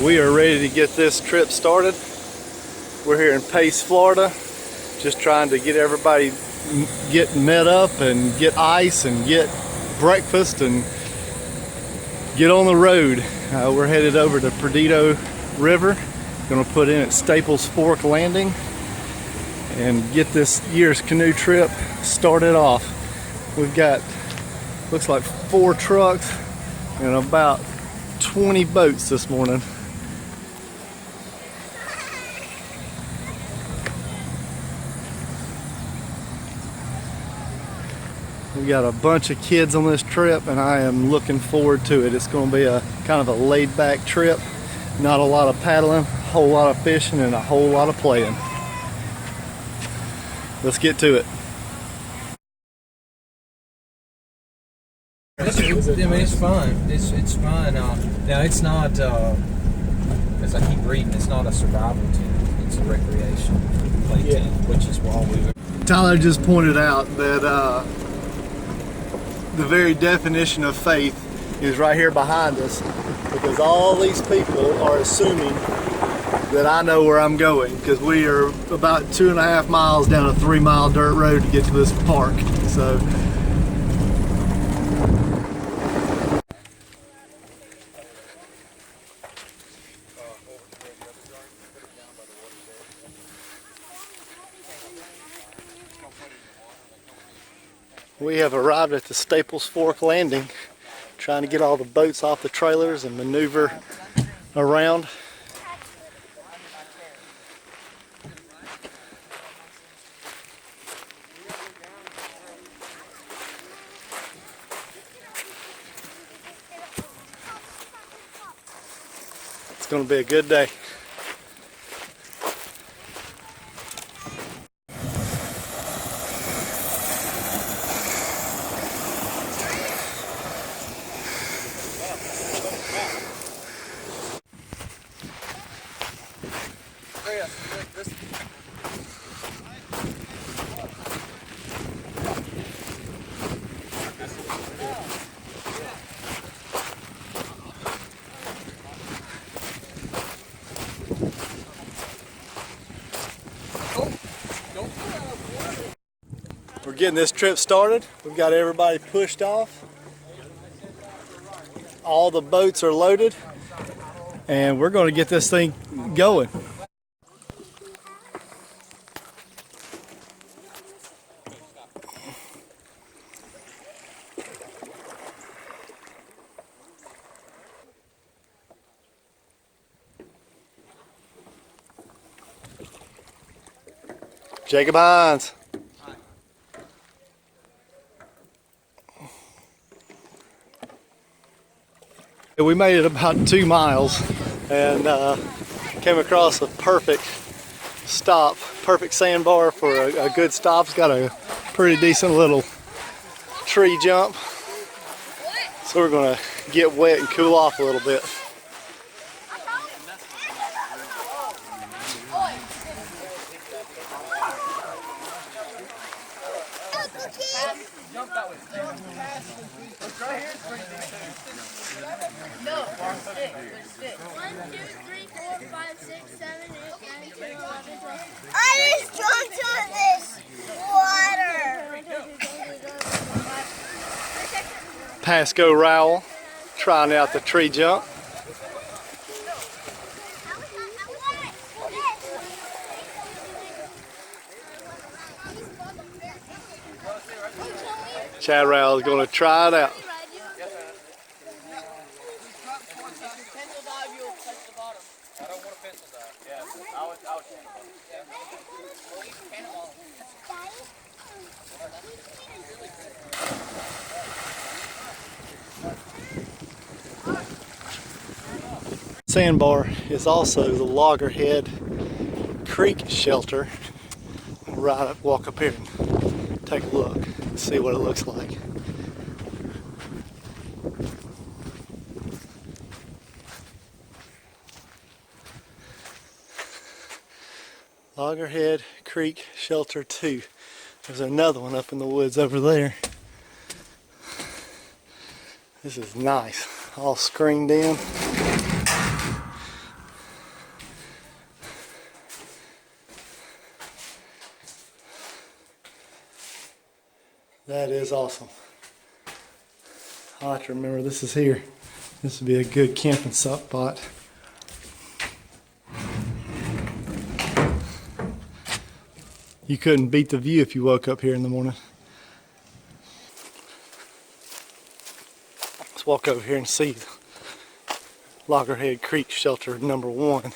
We are ready to get this trip started. We're here in Pace, Florida, just trying to get everybody get met up and get ice and get breakfast and get on the road. We're headed over to Perdido River. Going to put in at Staples Fork Landing and get this year's canoe trip started off. We've got, looks like 4 trucks and about 20 boats this morning. We got a bunch of kids on this trip and I am looking forward to it. It's going to be a kind of a laid-back trip. Not a lot of paddling, a whole lot of fishing, and a whole lot of playing. Let's get to it. I mean, it's fun. It's fun. Now, it's not, as I keep reading, it's not a survival team. It's a recreation play team, which is why we were. Tyler just pointed out that the very definition of faith is right here behind us, because all these people are assuming that I know where I'm going, because we are about 2.5 miles down a 3-mile dirt road to get to this park. So we have arrived at the Staples Fork Landing, trying to get all the boats off the trailers and maneuver around. It's going to be a good day. We're getting this trip started. We've got everybody pushed off. All the boats are loaded, and we're going to get this thing going. Jacob Hines. We made it about 2 miles and came across a perfect stop, perfect sandbar for a good stop. It's got a pretty decent little tree jump. So we're gonna get wet and cool off a little bit. No, there's 6. There's 6. 1, 2, 3, 4, 5, 6, 7, 8, 9, 10, 11, 12. I just jumped on this water. Pasco Rowell trying out the tree jump. Chad Rowell is going to try it out. Sandbar is also the Loggerhead Creek shelter. Walk up here and take a look and see what it looks like. Loggerhead Creek Shelter 2. There's another one up in the woods over there. This is nice, all screened in. is awesome. I like to remember this is here. This would be a good camping spot. You couldn't beat the view if you woke up here in the morning. Let's walk over here and see Loggerhead Creek Shelter number 1.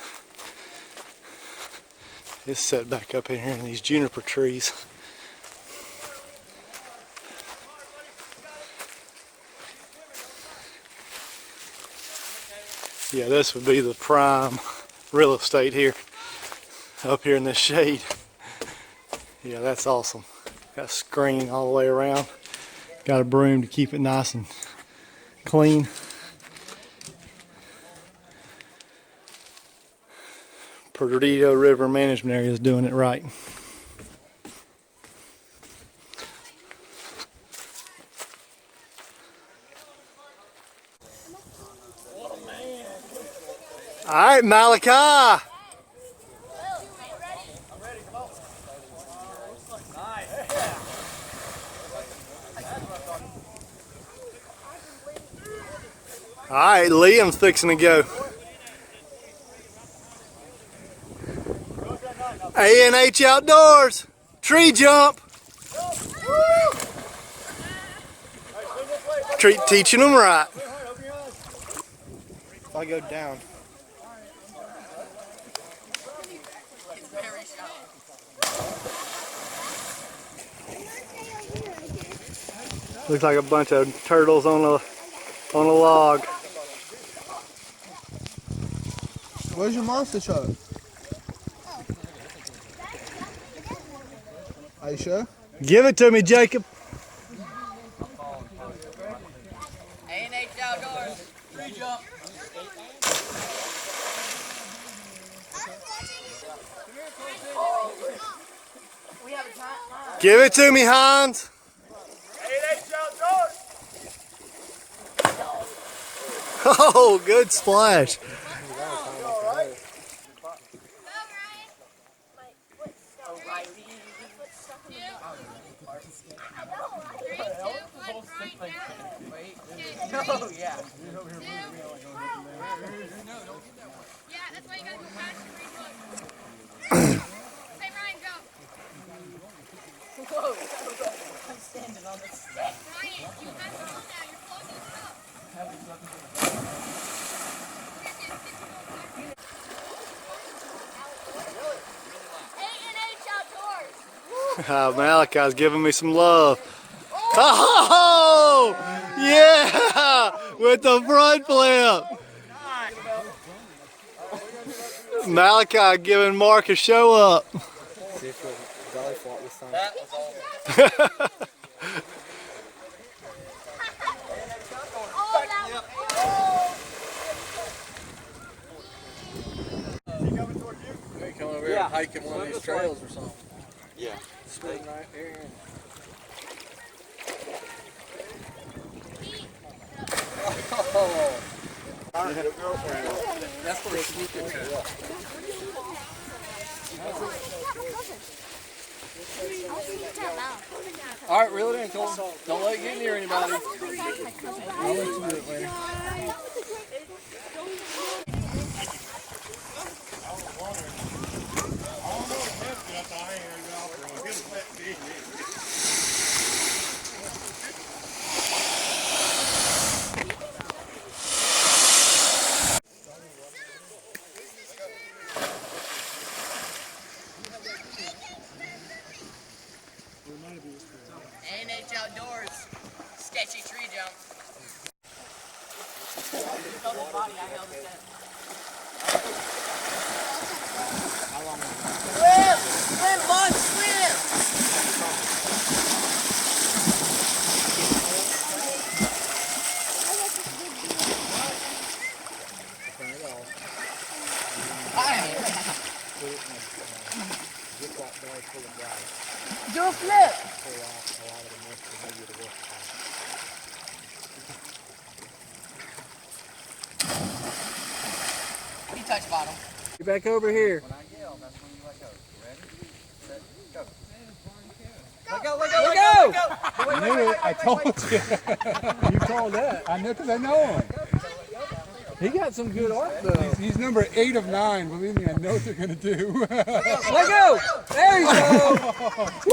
It's set back up in here in these juniper trees. Yeah, this would be the prime real estate here, up here in this shade. Yeah, that's awesome. Got a screen all the way around. Got a broom to keep it nice and clean. Perdido River Management Area is doing it right. All right, Malachi. All right, Liam's fixing to go. A&H Outdoors, tree jump. Teaching them right. If I go down. Looks like a bunch of turtles on a log. Where's your monster truck? Are you sure? Give it to me, Jacob. A&H Outdoors, tree jump. Give it to me, Hans. A&H Outdoors. Oh, good splash. Oh, yeah. Yeah, that's why you gotta go faster. Say Ryan, go. Whoa, I'm standing on this stick. Ryan, you have to hold now. You're floating it up. Malachi's giving me some love. Oh, yeah, with the front flip. Malachi giving Mark a show up. See if you'll belly flop this time. That was all. Come over here and hiking one of these trails or something. Yeah. Swing right here. Oh. That's for a sneaker. All right, reel it in, Cole. Don't let it get near anybody. I'll let you do it later. A&H Outdoors, sketchy tree jump. Swim! Swim, bud, swim! Do a flip! You touch bottom. Get back over here. When I yell, that's when you let go. You ready? Set, go. Let go! I knew it. I told you. You told that. I know because I know him. He got some good art though. He's number 8 of 9. Believe me, I know what they're going to do. Let go! There you go! Woo!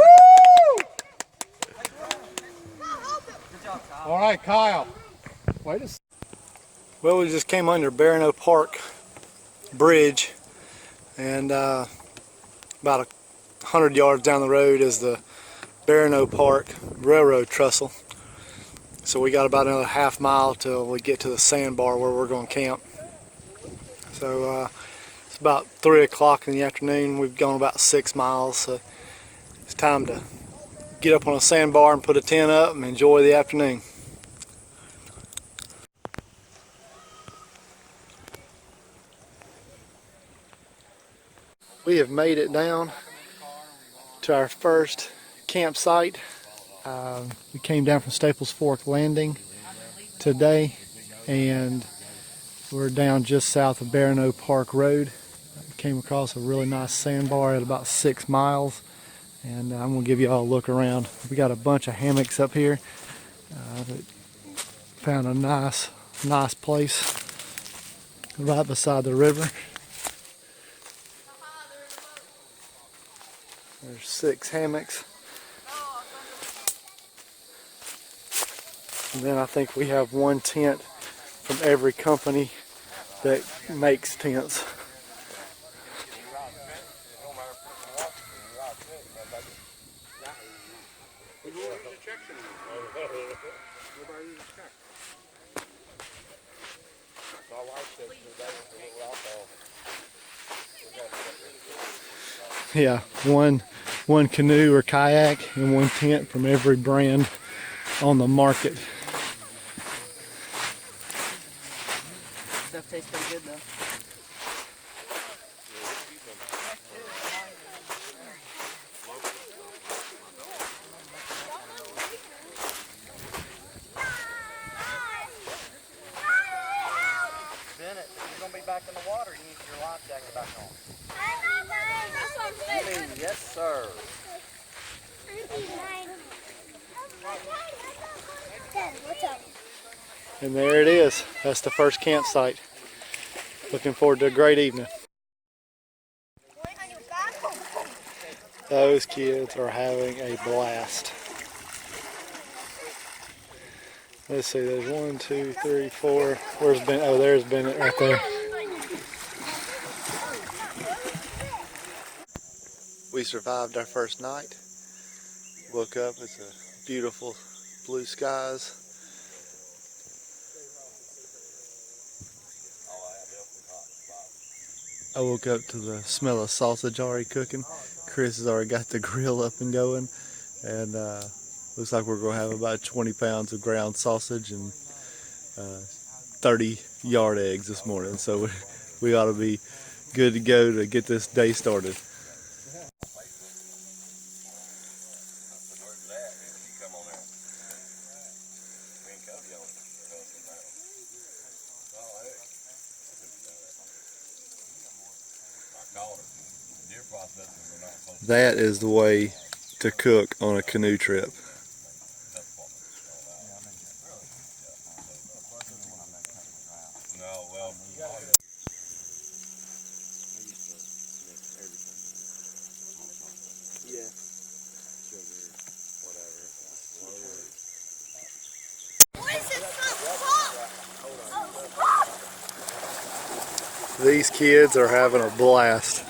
All right, Kyle. Wait a second. Well, we just came under Perdido Park Bridge, and about 100 yards down the road is the Perdido Park Railroad Trestle. So we got about another half mile till we get to the sandbar where we're going to camp. So it's about 3 o'clock in the afternoon. We've gone about 6 miles, so it's time to get up on a sandbar and put a tent up and enjoy the afternoon. We have made it down to our first campsite. We came down from Staples Fork Landing today, and we're down just south of Perdido Park Road. Came across a really nice sandbar at about 6 miles, and I'm going to give you all a look around. We got a bunch of hammocks up here. Found a nice place right beside the river. There's 6 hammocks. And then I think we have 1 tent from every company that makes tents. Yeah, one canoe or kayak and 1 tent from every brand on the market. Stuff tastes pretty good though. Bennett, you're going to be back in the water. You need your life jacket back on. That's what I'm saying. Yes, sir. What's up? And there it is. That's the first campsite. Looking forward to a great evening. Those kids are having a blast. Let's see, there's 1, 2, 3, 4. Where's Ben? Oh, there's Bennett right there. We survived our first night. Woke up, it's a beautiful blue skies. I woke up to the smell of sausage already cooking. Chris has already got the grill up and going, and looks like we're going to have about 20 pounds of ground sausage and 30 yard eggs this morning. So we ought to be good to go to get this day started. That is the way to cook on a canoe trip. These kids are having a blast.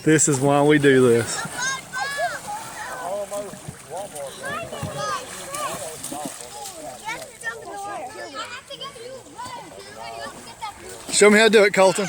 This is why we do this. Show me how to do it, Colton.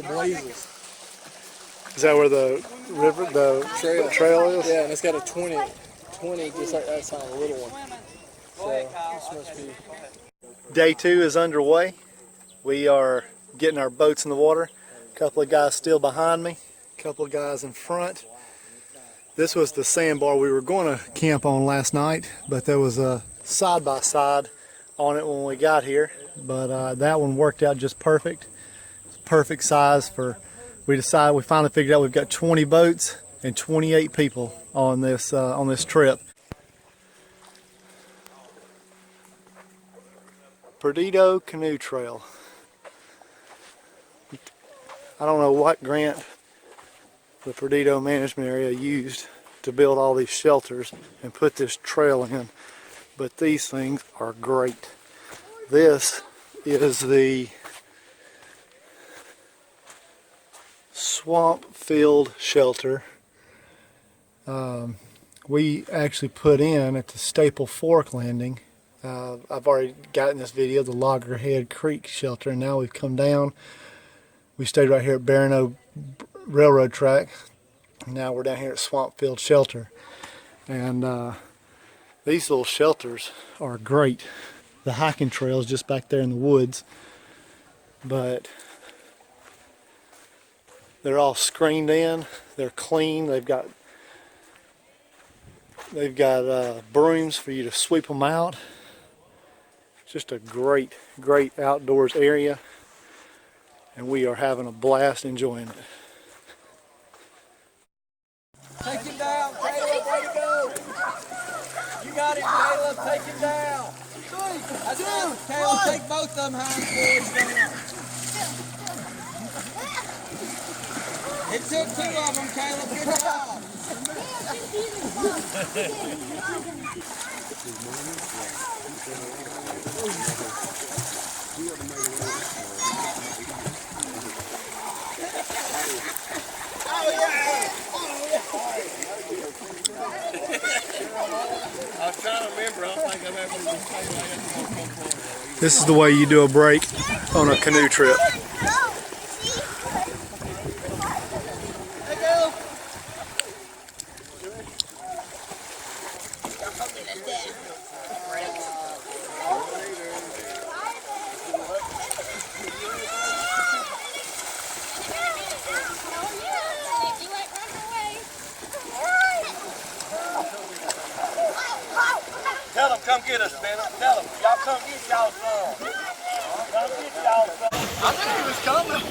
Blazes. Is that where the river, the trail is? Yeah, and it's got a 20 just like that's on a little one. So this must be. Day 2 is underway. We are getting our boats in the water. A couple of guys still behind me, a couple of guys in front. This was the sandbar we were going to camp on last night, but there was a side-by-side on it when we got here. But that one worked out just perfect. It's perfect size for. We finally figured out we've got 20 boats and 28 people on this trip. Perdido Canoe Trail. I don't know what grant the Perdido management area used to build all these shelters and put this trail in, but these things are great. This is the swamp field shelter we actually put in at the Staple Fork landing. I've already got in this video the Loggerhead Creek shelter, and now we've come down. We stayed right here at Barano Railroad Track. Now we're down here at Swamp Field Shelter, and these little shelters are great. The hiking trail is just back there in the woods, but they're all screened in. They're clean. They've got brooms for you to sweep them out. Just a great outdoors area, and we are having a blast enjoying it. Take him down, Caleb. Way to go. You got it, Caleb. Take him down. That's it. Caleb, take both of them hind boys down. It took 2 of them, Caleb. Good job. I was trying to remember. I don't think I've ever been. This is the way you do a break on a canoe trip. Tell them, come get us, man. Tell them, y'all come get y'all some. Come get y'all some. I knew he was coming.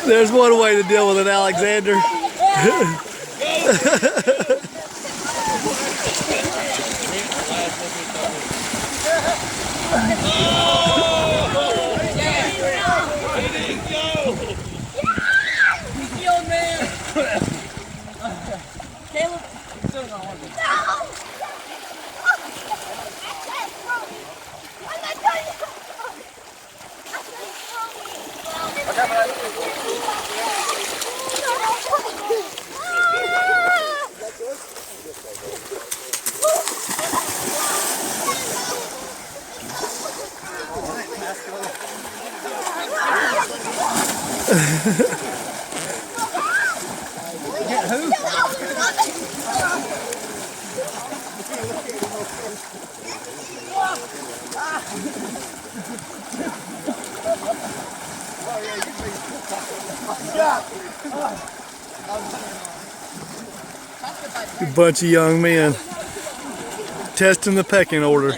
There's one way to deal with it, Alexander. A bunch of young men testing the pecking order.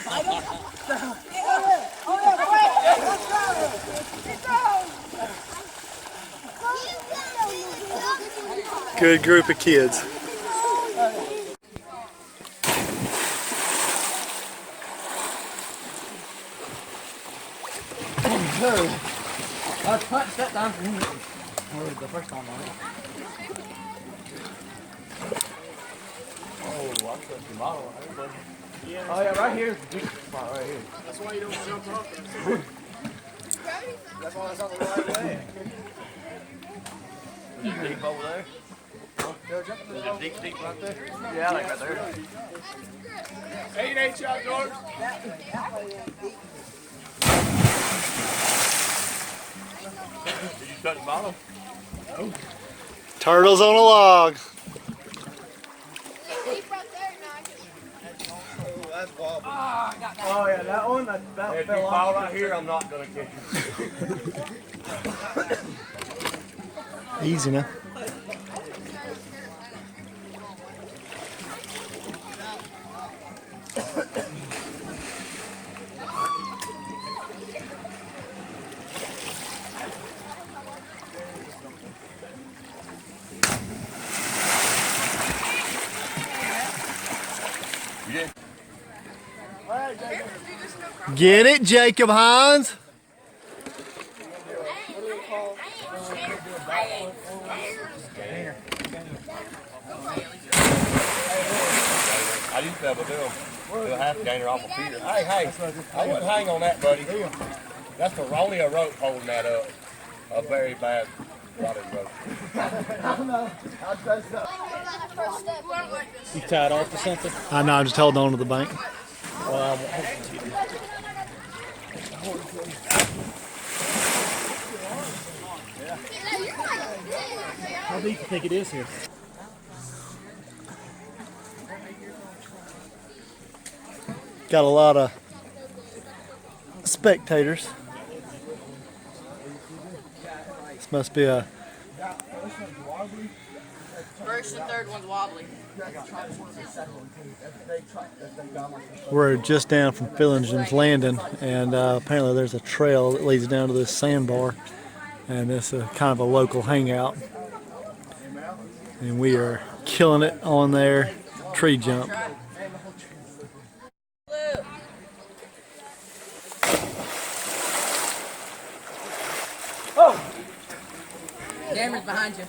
Good group of kids. I punched that down from the first time on it. Oh yeah, right here's the deep spot right here. That's why you don't jump off. That's why it's on the right way. Is it deep over there? Is it deep right there? Yeah, like right there. 8H outdoors. Did you touch the bottom? Turtles on a log. Oh yeah, that one. That If you fell fall off. right here, I'm not gonna catch you. Easy now. Yeah. Get it, Jacob Hines. I used to have a little half gainer off a pier. Hey, I wouldn't hang on that, buddy. That's only a rope holding that up. A very bad rotted rope. You tied off to something? I know, I'm just holding on to the bank. How deep do you think it is here? Got a lot of spectators. This must be a. First and third one's wobbly. We're just down from Fillingen's Landing, and apparently there's a trail that leads down to this sandbar, and it's a kind of a local hangout. And we are killing it on there. Tree jump. Camera's behind you.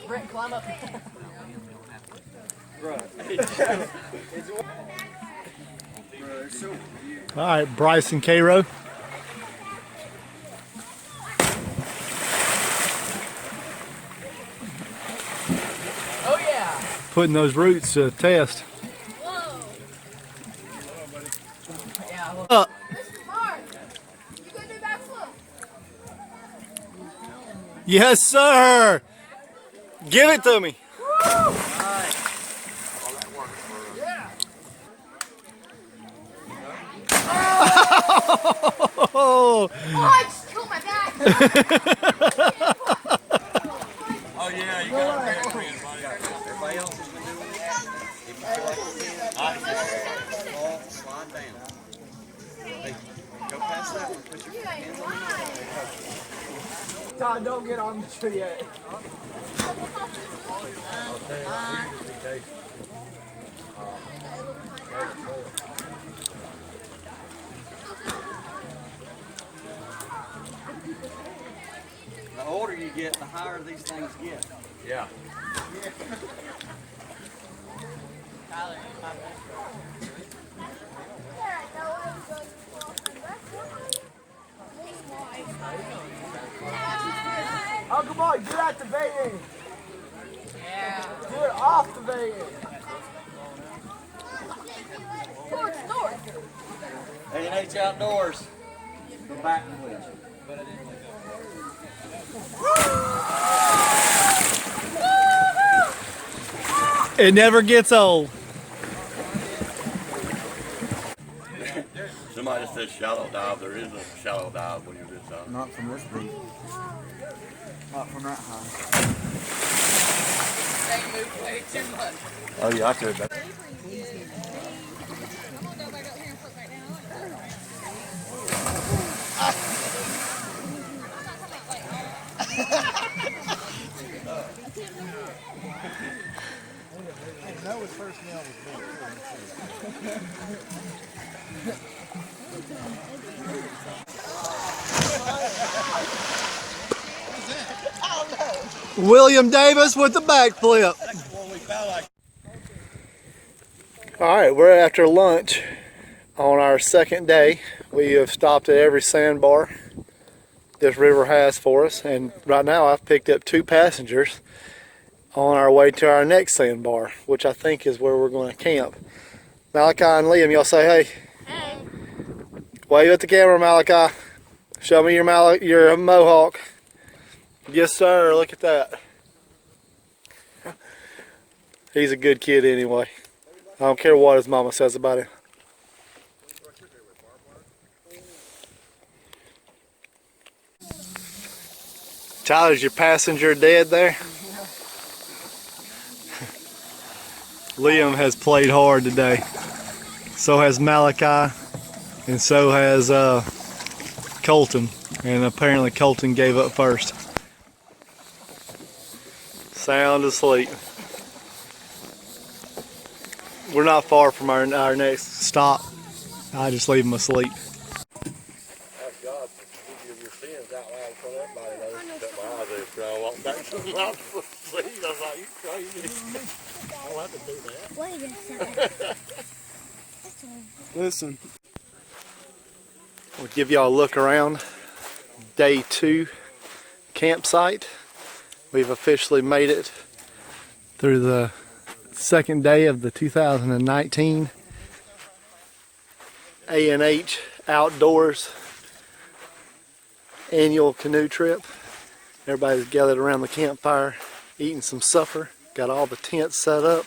Brent, climb up. All right, Bryce and Cairo. Oh yeah. Putting those roots to test. Whoa. Yeah. Well, Up. Mr. Mark, you gonna do backflip? Yes, sir. Give it to me. Oh, Oh, I just killed my back. Oh yeah, you got a great friend, buddy. Everybody else has been doing that. If you feel like you can, slide down. Hey, go past that one. Put your hands on the Todd, don't get on the tree yet. The older you get, the higher these things get. Yeah. Uncle Mark, get out the van. yeah. Do it off the van. North, north. 8H outdoors. Go back and win. it never gets old. Somebody just said shallow dive. There is a shallow dive when you're this high. Not from this deep. Not from that high. They moved way too much. Oh yeah, I could. Noah's first meal was William Davis with the backflip. All right, we're after lunch on our second day. We have stopped at every sandbar this river has for us, and right now I've picked up 2 passengers on our way to our next sandbar, which I think is where we're going to camp. Malachi and Liam, y'all say hey. Hey. Wave at the camera, Malachi. Show me your mohawk. Yes, sir. Look at that. He's a good kid anyway. I don't care what his mama says about him. Tyler's your passenger dead there? Liam has played hard today. So has Malachi, and so has Colton. And apparently Colton gave up first. Sound asleep. We're not far from our next stop. I just leave him asleep. Wait a second. Listen. We'll give y'all a look around day 2 campsite. We've officially made it through the second day of the 2019 A&H Outdoors annual canoe trip. Everybody's gathered around the campfire eating some supper. Got all the tents set up.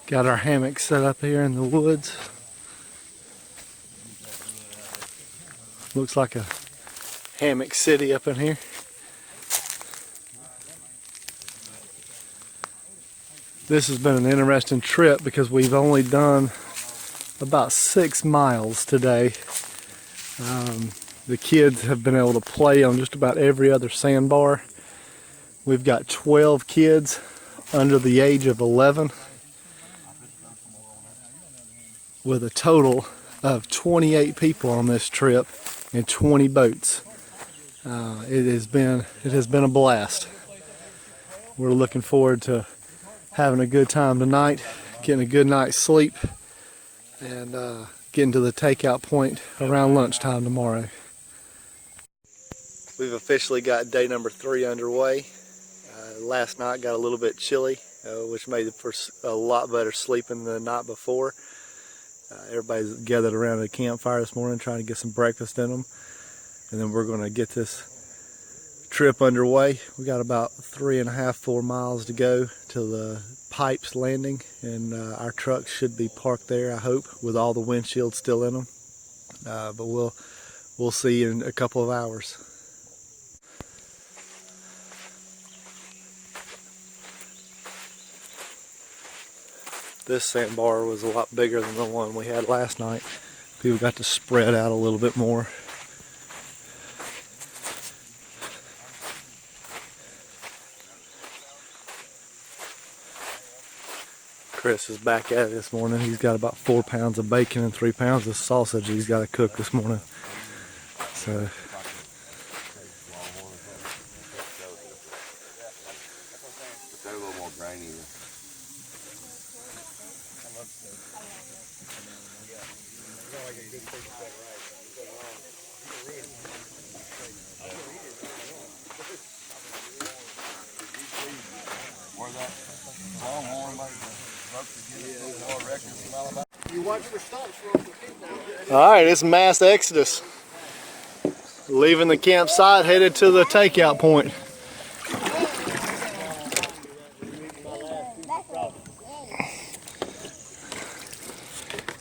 Got our hammock set up here in the woods. Looks like a hammock city up in here. This has been an interesting trip because we've only done about 6 miles today. The kids have been able to play on just about every other sandbar. We've got 12 kids under the age of 11, with a total of 28 people on this trip and 20 boats. It has been a blast. We're looking forward to having a good time tonight, getting a good night's sleep, and getting to the takeout point around lunchtime tomorrow. We've officially got day number 3 underway. Last night got a little bit chilly, which made it for a lot better sleeping than the night before. Everybody's gathered around a campfire this morning trying to get some breakfast in them, and then we're going to get this trip underway. We got about 3.5–4 miles to go to the Pipes landing, and our trucks should be parked there, I hope, with all the windshields still in them. But we'll see in a couple of hours. This sandbar was a lot bigger than the one we had last night. People got to spread out a little bit more. Chris is back at it this morning. He's got about 4 pounds of bacon and 3 pounds of sausage he's got to cook this morning. So They're a little more grainy. alright, it's mass exodus. Leaving the campsite, headed to the takeout point.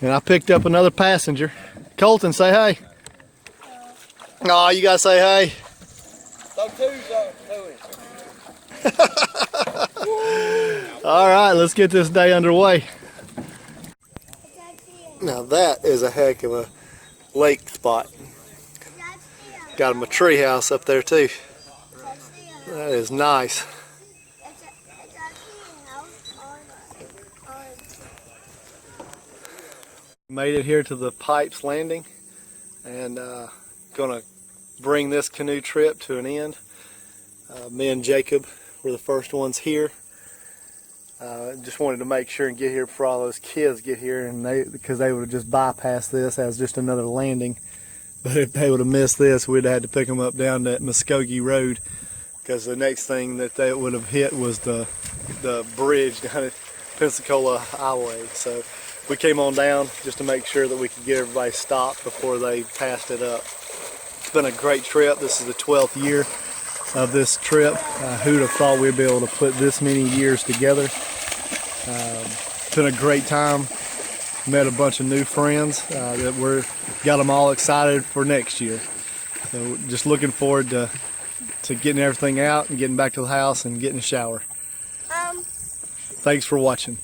And I picked up another passenger. Colton, say hey. Aw, you gotta say hey. So two's up to him. All right, let's get this day underway. Now that is a heck of a lake spot. Got him a tree house up there too. That is nice. Made it here to the Pipes Landing, and gonna bring this canoe trip to an end. Me and Jacob were the first ones here. Just wanted to make sure and get here before all those kids get here, and because they would have just bypassed this as just another landing. But if they would have missed this, we'd have had to pick them up down that Muskogee Road, because the next thing that they would have hit was the bridge down at Pensacola Highway. So we came on down just to make sure that we could get everybody stopped before they passed it up. It's been a great trip. This is the 12th year of this trip. Who'd have thought we'd be able to put this many years together? It's been a great time. Met a bunch of new friends that got them all excited for next year. So just looking forward to getting everything out and getting back to the house and getting a shower. Thanks for watching.